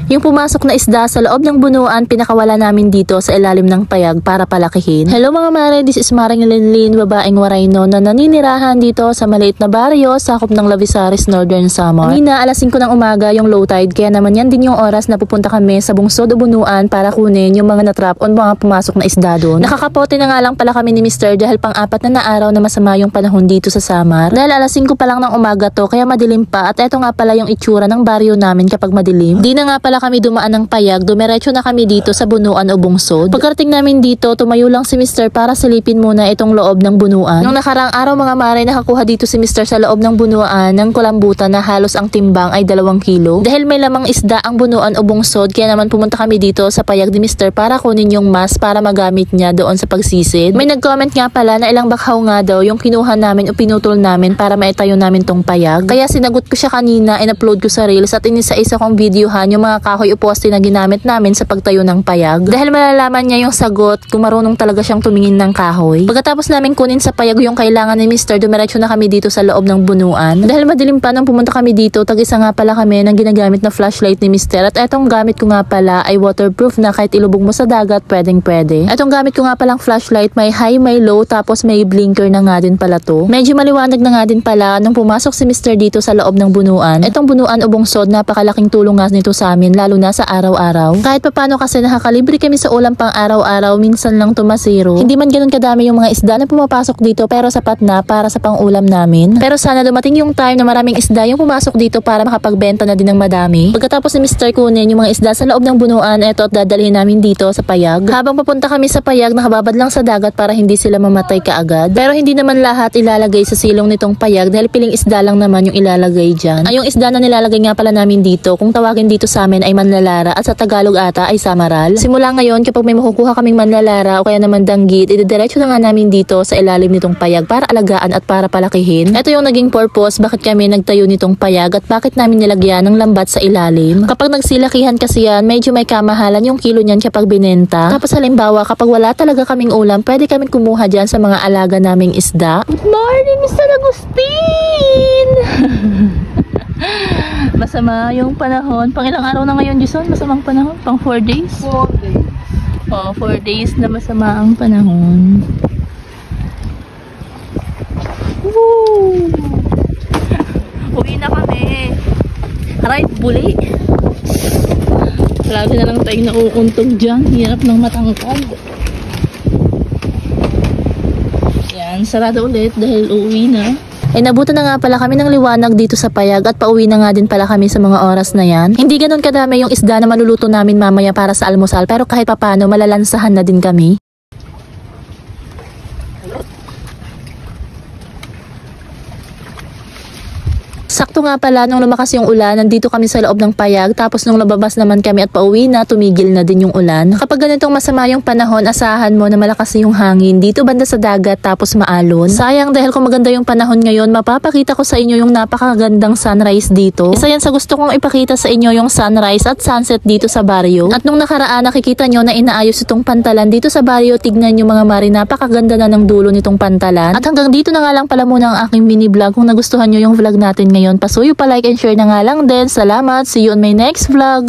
Yung pumasok na isda sa loob ng bunuan, pinakawala namin dito sa ilalim ng payag para palakihin. Hello mga mare, this is Maring Linlin, babaeng Warayno na naninirahan dito sa maliit na baryo sakop ng Lavisaris, Northern Samar. Kanina alas 5 ng umaga yung low tide, kaya naman yan din yung oras na pupunta kami sa bungsod o bunuan para kunin yung mga natrap o mga pumasok na isda doon. Nakakapote na nga lang pala kami ni Mr. dahil pang-4 na araw na masama yung panahon dito sa Samar. Dahil alas 5 pa lang ng umaga to, kaya madilim pa, at eto nga pala yung itsura ng baryo namin kapag madilim. Di na nga pala kami dumaan ng payag, dumiretso na kami dito sa bunuan o bungsod. Pagkarating namin dito, tumayo lang si Mr. para silipin muna itong loob ng bunuan. Nung nakaraang araw mga mare, nakakuha dito si Mr. sa loob ng bunuan ng kulambutan na halos ang timbang ay 2 kilo. Dahil may lamang isda ang bunuan o bungsod, kaya naman pumunta kami dito sa payag ni Mr. para kunin yung mas para magamit niya doon sa pagsisid. May nag-comment nga pala na ilang bakhaw nga daw yung kinuha namin o pinutol namin para maitayo namin tong payag. Kaya sinagot ko siya kanina, in-upload ko sa Reels at inisa-isa kong videohan yung mga kahoy o poste na ginamit namin sa pagtayo ng payag. Dahil malalaman niya yung sagot kung marunong talaga siyang tumingin ng kahoy. Pagkatapos namin kunin sa payag yung kailangan ni Mr., dumiretso na kami dito sa loob ng bunuan. Dahil madilim pa nung pumunta kami dito, tag-isa nga pala kami ng ginagamit na flashlight ni Mr. At etong gamit ko nga pala ay waterproof na kahit ilubog mo sa dagat, pwedeng-pwede. Etong gamit ko nga palang flashlight, may high, may low, tapos may blinker na nga din pala to. Medyo maliwanag na nga din pala nung pumasok si Mr. dito sa loob ng bunuan. Etong bunuan o bungsod, napakalaking tulong nga nito sa amin, lalo na sa araw-araw. Kahit papano kasi nakakalibre kami sa ulam pang araw-araw, minsan lang tumasiro. Hindi man ganun kadami yung mga isda na pumapasok dito, pero sapat na para sa pang-ulam namin. Pero sana dumating yung time na maraming isda yung pumasok dito para makapagbenta na din ng madami. Pagkatapos ni Mr. kunin yung mga isda sa loob ng bunuan, eto at dadalhin namin dito sa payag. Habang papunta kami sa payag, nakababad lang sa dagat para hindi sila mamatay kaagad. Pero hindi naman lahat ilalagay sa silong nitong payag dahil piling isda lang naman yung ilalagay dyan. Ay, yung isda na nilalagay nga pala namin dito, kung tawagin dito sa amin ay manlalara at sa Tagalog ata ay samaral. Simula ngayon, kapag may makukuha kaming manlalara o kaya naman danggit, idediretso na nga namin dito sa ilalim nitong payag para alagaan at para palakihin. Ito yung naging purpose bakit kami nagtayo nitong payag at bakit namin nilagyan ng lambat sa ilalim. Kapag nagsilakihan kasi yan, medyo may kamahalan yung kilo niyan kapag binenta. Tapos halimbawa, kapag wala talaga kaming ulam, pwede kaming kumuha dyan sa mga alaga naming isda. Good morning, Mr. Agustin! Masama yung panahon. Pang ilang araw na ngayon, Jason? Masamang panahon? Pang 4 days? 4 days. Oh, 4 days na masama ang panahon. Woo! Uwi na kami. Right, buli. Lagi na lang tayong nauuntog dyan. Hirap ng matangkad. Yan, sarado ulit dahil uuwi na. Ay nabutan na nga pala kami ng liwanag dito sa payag at pauwi na nga din pala kami sa mga oras na yan. Hindi ganun kadami yung isda na maluluto namin mamaya para sa almusal, pero kahit papano malalansahan na din kami. Sakto nga pala nung lumakas yung ulan, nandito kami sa loob ng payag, tapos nung lababas naman kami at pauwi na, tumigil na din yung ulan. Kapag ganitong masama yung panahon, asahan mo na malakas yung hangin dito banda sa dagat tapos maalon. Sayang dahil kung maganda yung panahon ngayon, mapapakita ko sa inyo yung napakagandang sunrise dito. Isa yan sa gusto kong ipakita sa inyo, yung sunrise at sunset dito sa baryo. At nung nakaraan, nakikita nyo na inaayos itong pantalan dito sa baryo. Tignan nyo mga mari, napakaganda na ng dulo nitong pantalan. At hanggang dito na nga lang pala muna ang aking mini vlog. Kung nagustuhan nyo yung vlog natin ngayon, pasuyo pa like and share na nga lang din. Salamat. See you on my next vlog.